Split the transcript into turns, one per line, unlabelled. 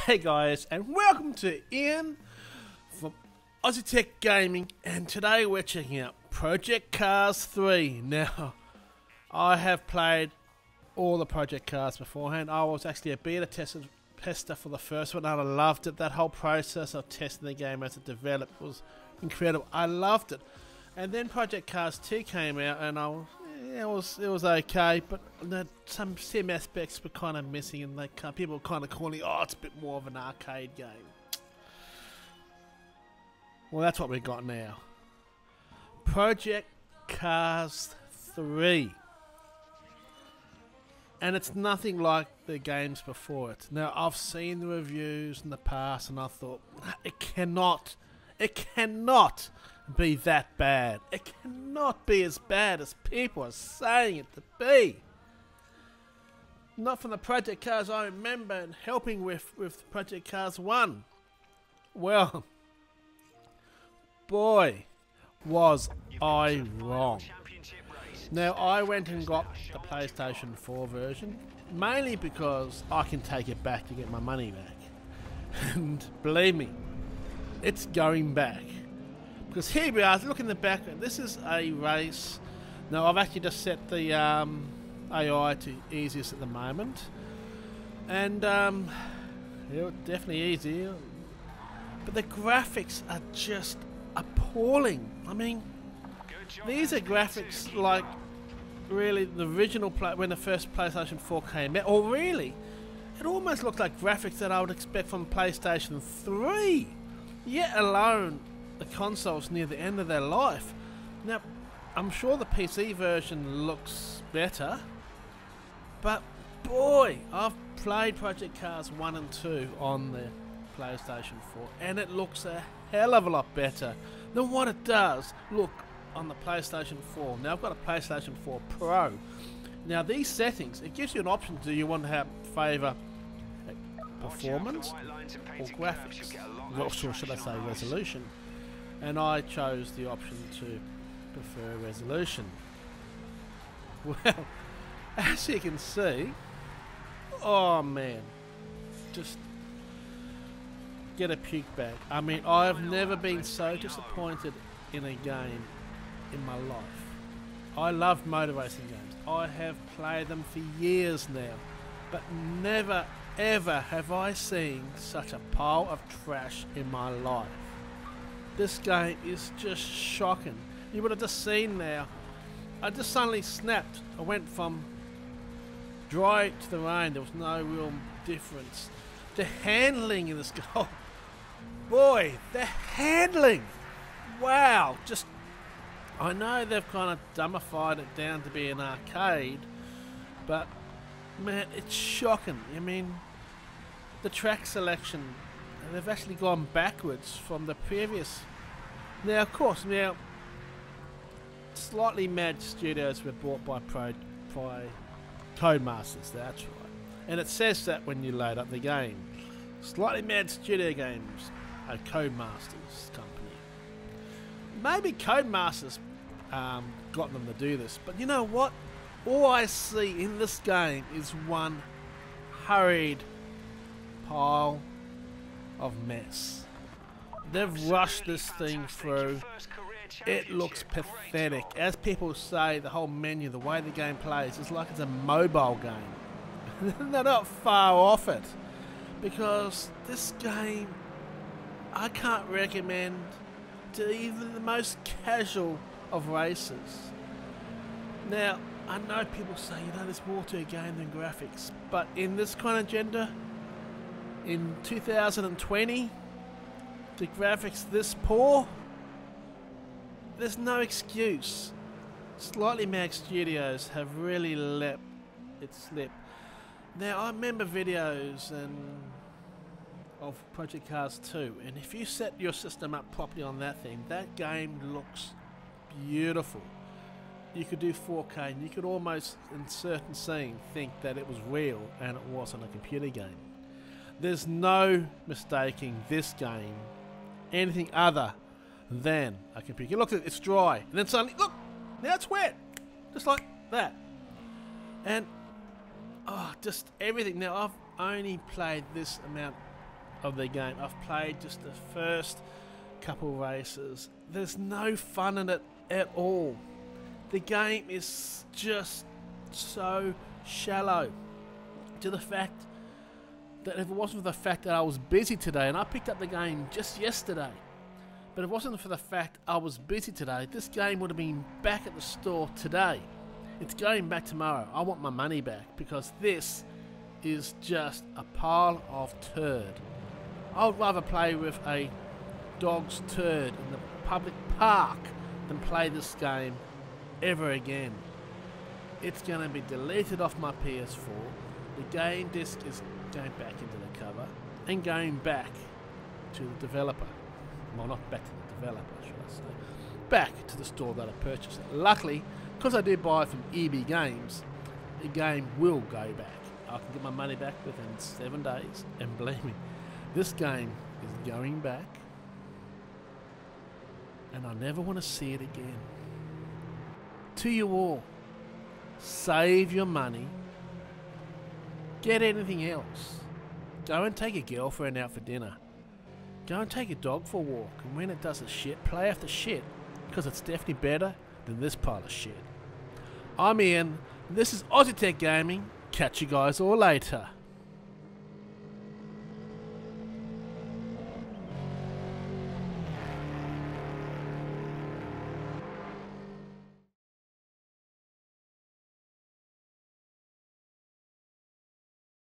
Hey guys, and welcome to Ian from Aussie Tech Gaming, and today we're checking out Project Cars 3. Now, I have played all the Project Cars beforehand. I was actually a beta tester for the first one, and I loved it. That whole process of testing the game as it developed was incredible. I loved it. And then Project Cars 2 came out, and it was okay, but some aspects were kind of missing, and people were kind of calling it, it's a bit more of an arcade game. Well, that's what we got now. Project Cars 3. And it's nothing like the games before it. Now, I've seen the reviews in the past, and I thought, it cannot be that bad. It cannot be as bad as people are saying it to be. Not from the Project Cars I remember and helping with Project Cars 1. Well, boy, was I wrong. Now, I went and got the PlayStation 4 version, mainly because I can take it back to get my money back. And believe me, it's going back. Because here we are, look in the back, this is a race. Now, I've actually just set the AI to easiest at the moment. And, definitely easy. But the graphics are just appalling. I mean, these are graphics like, really, the original, when the first PlayStation 4 came out. Or really, it almost looks like graphics that I would expect from PlayStation 3. Yet alone, the consoles near the end of their life. Now, I'm sure the PC version looks better, but boy, I've played Project Cars 1 and 2 on the PlayStation 4, and it looks a hell of a lot better than what it does look on the PlayStation 4. Now, I've got a PlayStation 4 Pro. Now, these settings, it gives you an option. Do you want to favour performance or graphics? Or should I say resolution? And I chose the option to prefer resolution. Well, as you can see, oh man, just get a puke bag. I mean, I've never been so disappointed in a game in my life. I love motor racing games. I have played them for years now, but never ever have I seen such a pile of trash in my life. This game is just shocking. You would have just seen now. I just suddenly snapped. I went from dry to the rain. There was no real difference. The handling in this game. Oh, boy, the handling. Wow. Just, I know they've kind of dumbified it down to be an arcade, but man, it's shocking. I mean, the track selection, they've actually gone backwards from the previous. Now, of course, Slightly Mad Studios were bought by Codemasters, that's right. And it says that when you load up the game. Slightly Mad Studio Games, a Codemasters company. Maybe Codemasters got them to do this, but you know what? All I see in this game is one hurried pile of mess. They've rushed this thing through. It looks pathetic. As people say, the whole menu, the way the game plays, is like it's a mobile game. They're not far off it. Because this game, I can't recommend to even the most casual of racers. Now, I know people say, there's more to a game than graphics, but in this kind of gender, in 2020, the graphics this poor, there's no excuse. Slightly Mad Studios have really let it slip. Now, I remember videos of Project Cars 2, and if you set your system up properly on that thing, that game looks beautiful. You could do 4K, and you could almost, in certain scenes, think that it was real, and it wasn't a computer game. There's no mistaking this game anything other than a computer. Look, it's dry, and then suddenly, look, now it's wet, just like that. And just everything. Now, I've only played this amount of the game. I've played just the first couple races. There's no fun in it at all. The game is just so shallow, to the fact that if it wasn't for the fact that I was busy today, and I picked up the game just yesterday, but if it wasn't for the fact I was busy today, this game would have been back at the store today. It's going back tomorrow. I want my money back, because this is just a pile of turd. I would rather play with a dog's turd in the public park than play this game ever again. It's going to be deleted off my PS4. The game disc is going back into the cover and going back to the developer. Well, not back to the developer, should I say. Back to the store that I purchased it. Luckily, because I did buy it from EB Games, the game will go back. I can get my money back within 7 days, and believe me, this game is going back, and I never want to see it again. To you all, save your money, get anything else. Go and take a girlfriend out for dinner. Go and take a dog for a walk, and when it does a shit, play after shit, because it's definitely better than this pile of shit. I'm Ian, this is Aussie Tech Gaming. Catch you guys all later.